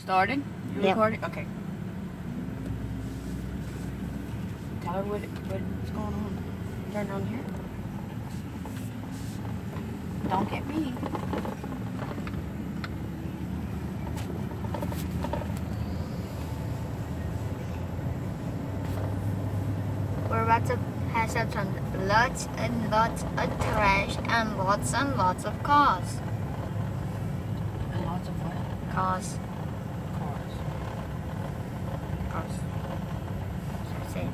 Started? You Yep. recording? Okay. Tell her what's going on. Turn on here. Don't get me. We're about to pass up some lots and lots of trash and lots of cars. And lots of what? Cars. Cars. Cars. That's it.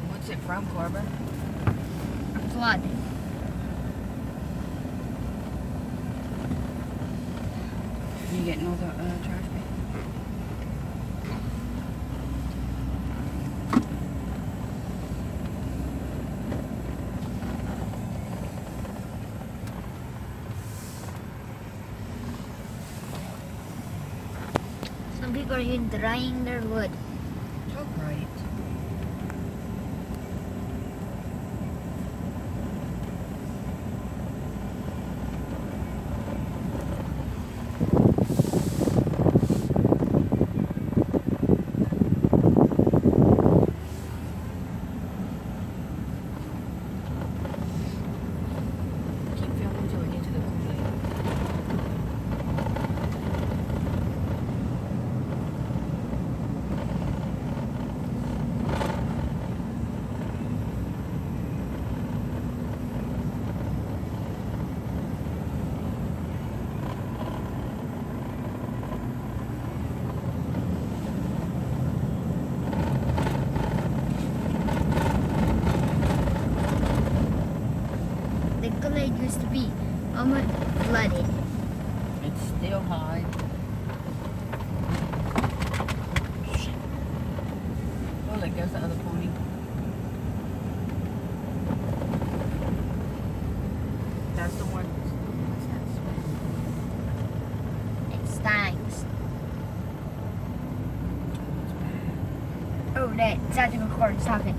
What's it from, Corbin? Flood. You getting all the trash bags? Some people are here drying their wood. So bright. Keep filming till we get to the Kool-Aid. The Kool-Aid used to be almost flooded. It's still high. Oh, look, there's the other pony. That's the one. What's that smell? It stinks. It's bad. Oh, that Sergeant McCord's talking.